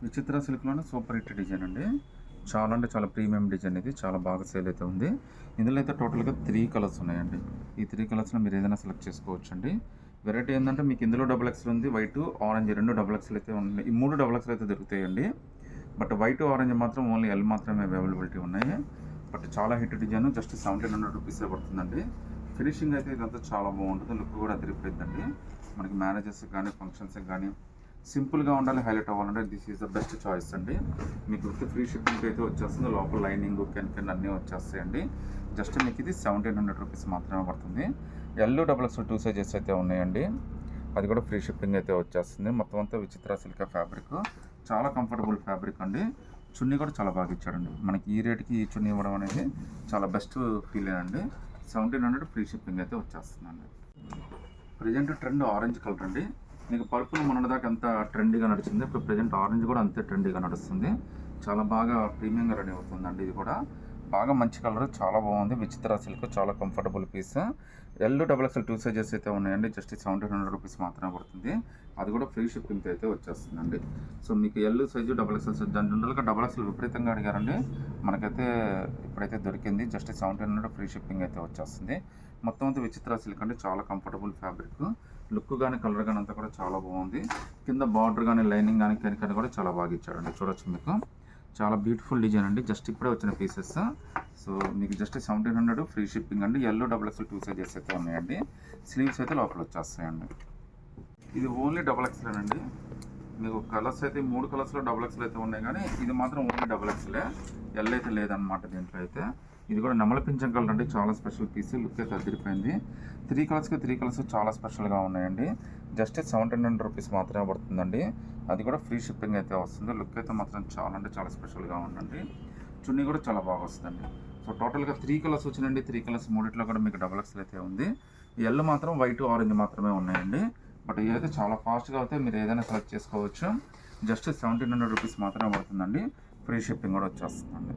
విచిత్ర సిల్క్లోనే super hit design అండి. చాలా అంటే చాలా ప్రీమియం డిజైన్ ఇది. చాలా బాగా సేల్ అయితే ఉంది. ఇందులో అయితే టోటల్గా 3 కలర్స్ ఉన్నాయండి. ఈ 3 కలర్స్లో మీరు ఏదైనా సెలెక్ట్ చేసుకోవచ్చండి. వెరైటీ ఏంటంటే మీకు ఇందులో డబుల్ ఎక్స్ఎల్ ఉంది, వైట్ ఆరెంజ్ 2 డబుల్ ఎక్స్ఎల్ అయితే ఉన్నాయి. ఈ 3 డబుల్ ఎక్స్ఎల్ అయితే దొరుకుతాయండి. బట్ వైట్ ఆరెంజ్ మాత్రం ఓన్లీ ఎల్ మాత్రమే అవైలబిలిటీ ఉన్నాయి. బట్ చాలా హిట్ డిజైన్. జస్ట్ 1700 రూపీసే పడుతుందండి. ఫినిషింగ్ అయితే ఇదంతా చాలా బాగుంటుంది. లుక్ కూడా అదిరిపోయిందండి. మనకి మ్యారేజెస్ కానీ ఫంక్షన్స్కి కానీ సింపుల్గా ఉండాలి, హైలైట్ అవ్వాలంటే this is the best choice అండి. మీకు విత్ ఫ్రీ షిప్పింగ్ అయితే వచ్చేస్తుంది. లోపల లైనింగ్ కెన్ అన్నీ వచ్చేస్తాయండి. జస్ట్ మీకు ఇది 1700 రూపీస్ మాత్రమే పడుతుంది. ఎల్ డబుల్ ఎక్స్ఎల్ 2 సైజెస్ అయితే ఉన్నాయండి. అది కూడా ఫ్రీ షిప్పింగ్ అయితే వచ్చేస్తుంది. మొత్తం అంతా విచిత్ర సిల్క్ ఫ్యాబ్రిక్. చాలా కంఫర్టబుల్ ఫ్యాబ్రిక్ అండి. చున్నీ కూడా చాలా బాగా ఇచ్చాడండి. మనకి ఈ రేట్కి ఈ చున్నీ ఇవ్వడం అనేది చాలా బెస్ట్ ఫీల్ అండి. 1700 ఫ్రీ షిప్పింగ్ అయితే వచ్చేస్తుందండి. ప్రజెంట్ ట్రెండ్ ఆరెంజ్ కలర్ అండి. మీకు పర్పుల్ మొన్నటిదాకా ఎంత ట్రెండీగా నడిచింది, ఇప్పుడు ప్రజెంట్ ఆరెంజ్ కూడా అంతే ట్రెండీగా నడుస్తుంది. చాలా బాగా ప్రీమియంగా రెడీ అవుతుందండి. ఇది కూడా బాగా మంచి కలర్, చాలా బాగుంది. విచిత్ర సిల్క్ చాలా comfortable piece. L double XL 2 sizes అయితే ఉన్నాయండి. జస్ట్ 1700 రూపీస్ మాత్రమే పడుతుంది. అది కూడా ఫ్రీ షిప్పింగ్ అయితే వచ్చేస్తుందండి. సో మీకు L size double XL size జనరల్గా డబుల్ ఎక్స్ఎల్ విపరీతంగా అడిగారండి. మనకైతే ఇప్పుడైతే దొరికింది. జస్ట్ 1700 ఫ్రీ షిప్పింగ్ అయితే వచ్చేస్తుంది. మొత్తం అంతా విచిత్ర సిల్క్ అంటే చాలా కంఫర్టబుల్ ఫ్యాబ్రిక్. లుక్ కానీ కలర్ కానీ అంతా కూడా చాలా బాగుంది. కింద బార్డర్ కానీ లైనింగ్ కానీ కెన్ కూడా చాలా బాగా ఇచ్చాడండి. చూడొచ్చు మీకు చాలా బ్యూటిఫుల్ డిజైన్ అండి. జస్ట్ ఇప్పుడే వచ్చిన పీసెస్. సో మీకు జస్ట్ 1700 ఫ్రీ షిప్పింగ్ అండి. ఎల్లో డబుల్ ఎక్స్ఎల్ 2 సైజెస్ అయితే ఉన్నాయండి. స్లీవ్స్ అయితే లోపల వచ్చేస్తాయండి. ఇది ఓన్లీ డబుల్ ఎక్స్ఎల్ అండి. మీకు కలర్స్ అయితే 3 కలర్స్లో డబుల్ ఎక్స్ఎల్ అయితే ఉన్నాయి, కానీ ఇది మాత్రం ఓన్లీ డబుల్ ఎక్స్ఎలే. ఎల్ అయితే లేదనమాట దీంట్లో అయితే. ఇది కూడా నెమల పింఛం కలర్ అండి. చాలా స్పెషల్ పీస్. లుక్ అయితే అదిరిపోయింది. 3 కలర్స్ చాలా స్పెషల్గా ఉన్నాయండి. జస్ట్ 1700 రూపీస్ మాత్రమే పడుతుందండి. అది కూడా ఫ్రీ షిప్పింగ్ అయితే వస్తుంది. లుక్ అయితే మాత్రం చాలా అంటే చాలా స్పెషల్గా ఉందండి. చున్నీ కూడా చాలా బాగా వస్తుందండి. సో టోటల్గా 3 కలర్స్ వచ్చినాయండి. 3 కలర్స్ మూడిట్లో కూడా మీకు డబుల్ ఎక్స్ఎల్ అయితే ఉంది. ఎల్ మాత్రం వైట్ ఆరెంజ్ మాత్రమే ఉన్నాయండి. బట్ ఇదైతే చాలా ఫాస్ట్గా అయితే మీరు ఏదైనా సెలెక్ట్ చేసుకోవచ్చు. జస్ట్ 1700 రూపీస్ మాత్రమే పడుతుందండి. ఫ్రీ షిప్పింగ్ కూడా వచ్చేస్తుందండి.